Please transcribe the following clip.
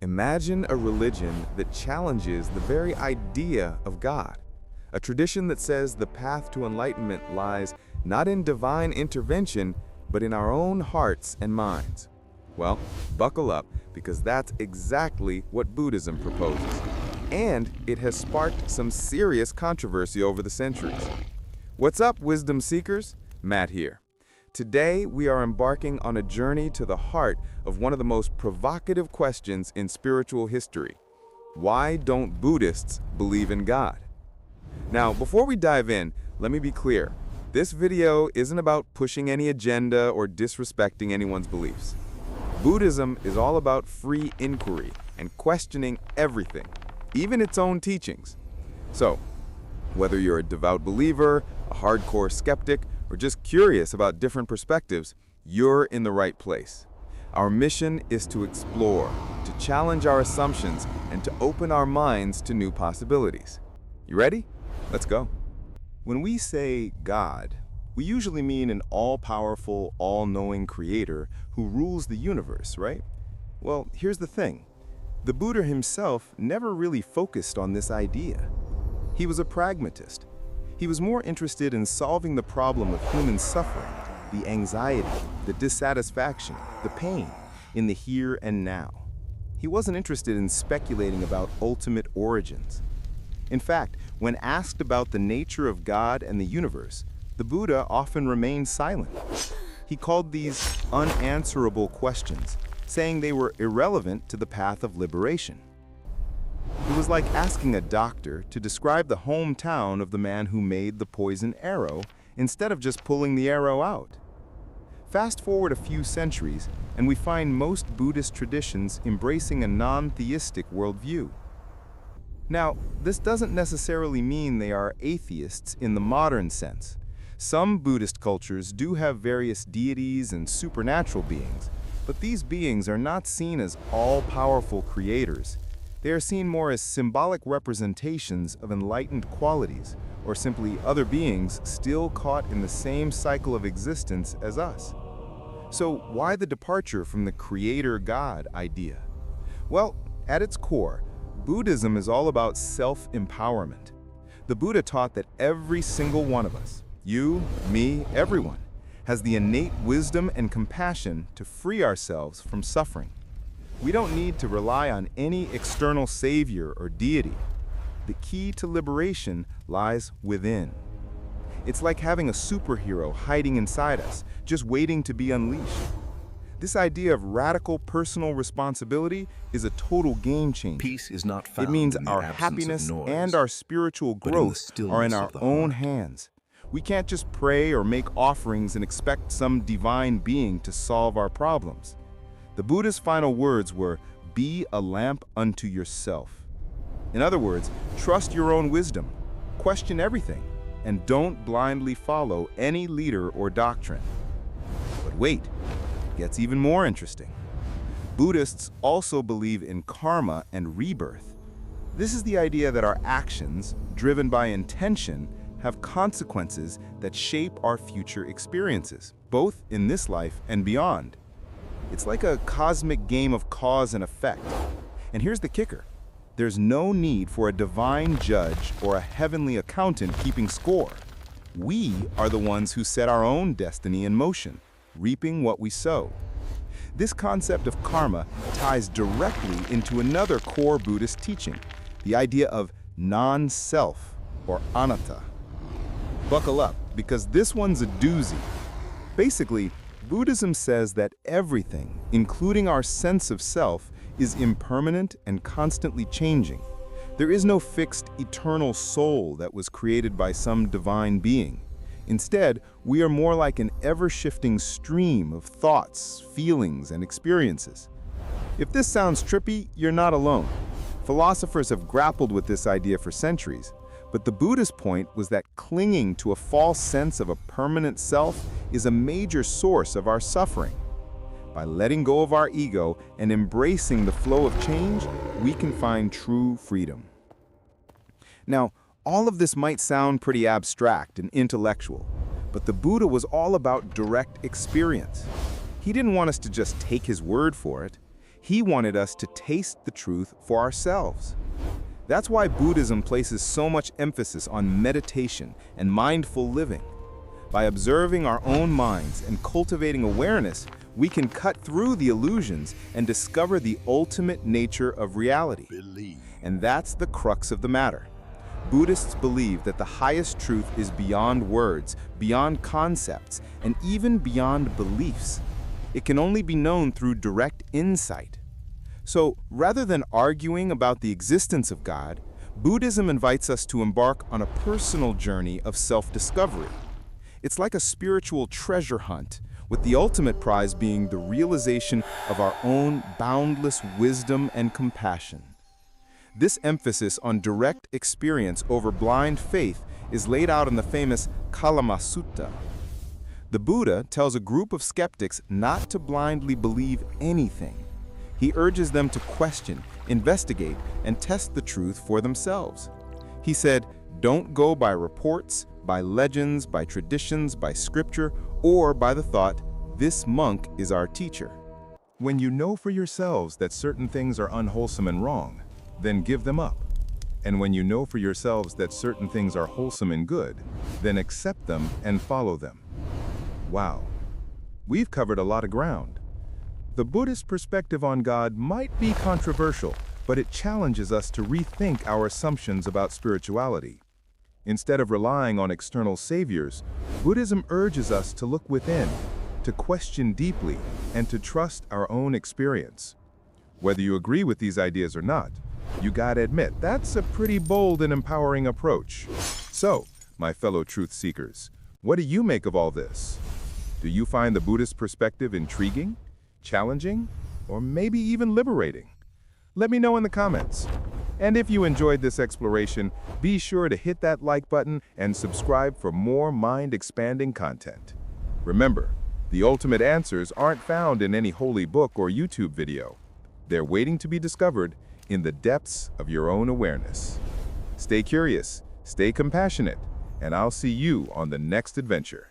Imagine a religion that challenges the very idea of God. A tradition that says the path to enlightenment lies not in divine intervention, but in our own hearts and minds. Well, buckle up, because that's exactly what Buddhism proposes. And it has sparked some serious controversy over the centuries. What's up, wisdom seekers? Matt here. Today, we are embarking on a journey to the heart of one of the most provocative questions in spiritual history. Why don't Buddhists believe in God? Now, before we dive in, let me be clear. This video isn't about pushing any agenda or disrespecting anyone's beliefs. Buddhism is all about free inquiry and questioning everything, even its own teachings. So, whether you're a devout believer, a hardcore skeptic, or just curious about different perspectives, you're in the right place. Our mission is to explore, to challenge our assumptions, and to open our minds to new possibilities. You ready? Let's go. When we say God, we usually mean an all-powerful, all-knowing creator who rules the universe, right? Well, here's the thing. The Buddha himself never really focused on this idea. He was a pragmatist. He was more interested in solving the problem of human suffering, the anxiety, the dissatisfaction, the pain, in the here and now. He wasn't interested in speculating about ultimate origins. In fact, when asked about the nature of God and the universe, the Buddha often remained silent. He called these unanswerable questions, saying they were irrelevant to the path of liberation. It was like asking a doctor to describe the hometown of the man who made the poison arrow instead of just pulling the arrow out. Fast forward a few centuries, and we find most Buddhist traditions embracing a non-theistic worldview. Now, this doesn't necessarily mean they are atheists in the modern sense. Some Buddhist cultures do have various deities and supernatural beings, but these beings are not seen as all-powerful creators. They are seen more as symbolic representations of enlightened qualities, or simply other beings still caught in the same cycle of existence as us. So why the departure from the creator-God idea? Well, at its core, Buddhism is all about self-empowerment. The Buddha taught that every single one of us, you, me, everyone, has the innate wisdom and compassion to free ourselves from suffering. We don't need to rely on any external savior or deity. The key to liberation lies within. It's like having a superhero hiding inside us, just waiting to be unleashed. This idea of radical personal responsibility is a total game changer. Peace is not found It means in the our absence happiness of noise, and our spiritual but in the growth stillness are in our of the own heart. hands. We can't just pray or make offerings and expect some divine being to solve our problems. The Buddha's final words were, "Be a lamp unto yourself." In other words, trust your own wisdom, question everything, and don't blindly follow any leader or doctrine. But wait, it gets even more interesting. Buddhists also believe in karma and rebirth. This is the idea that our actions, driven by intention, have consequences that shape our future experiences, both in this life and beyond. It's like a cosmic game of cause and effect. And here's the kicker. There's no need for a divine judge or a heavenly accountant keeping score. We are the ones who set our own destiny in motion, reaping what we sow. This concept of karma ties directly into another core Buddhist teaching, the idea of non-self, or anatta. Buckle up, because this one's a doozy. Basically, Buddhism says that everything, including our sense of self, is impermanent and constantly changing. There is no fixed, eternal soul that was created by some divine being. Instead, we are more like an ever-shifting stream of thoughts, feelings, and experiences. If this sounds trippy, you're not alone. Philosophers have grappled with this idea for centuries. But the Buddha's point was that clinging to a false sense of a permanent self is a major source of our suffering. By letting go of our ego and embracing the flow of change, we can find true freedom. Now, all of this might sound pretty abstract and intellectual, but the Buddha was all about direct experience. He didn't want us to just take his word for it. He wanted us to taste the truth for ourselves. That's why Buddhism places so much emphasis on meditation and mindful living. By observing our own minds and cultivating awareness, we can cut through the illusions and discover the ultimate nature of reality. And that's the crux of the matter. Buddhists believe that the highest truth is beyond words, beyond concepts, and even beyond beliefs. It can only be known through direct insight. So, rather than arguing about the existence of God, Buddhism invites us to embark on a personal journey of self-discovery. It's like a spiritual treasure hunt, with the ultimate prize being the realization of our own boundless wisdom and compassion. This emphasis on direct experience over blind faith is laid out in the famous Kalama Sutta. The Buddha tells a group of skeptics not to blindly believe anything. He urges them to question, investigate, and test the truth for themselves. He said, "Don't go by reports, by legends, by traditions, by scripture, or by the thought, 'This monk is our teacher.'" When you know for yourselves that certain things are unwholesome and wrong, then give them up. And when you know for yourselves that certain things are wholesome and good, then accept them and follow them. Wow. We've covered a lot of ground. The Buddhist perspective on God might be controversial, but it challenges us to rethink our assumptions about spirituality. Instead of relying on external saviors, Buddhism urges us to look within, to question deeply, and to trust our own experience. Whether you agree with these ideas or not, you gotta admit, that's a pretty bold and empowering approach. So, my fellow truth seekers, what do you make of all this? Do you find the Buddhist perspective intriguing, challenging, or maybe even liberating? Let me know in the comments. And if you enjoyed this exploration, be sure to hit that like button and subscribe for more mind-expanding content. Remember, the ultimate answers aren't found in any holy book or YouTube video. They're waiting to be discovered in the depths of your own awareness. Stay curious, stay compassionate, and I'll see you on the next adventure.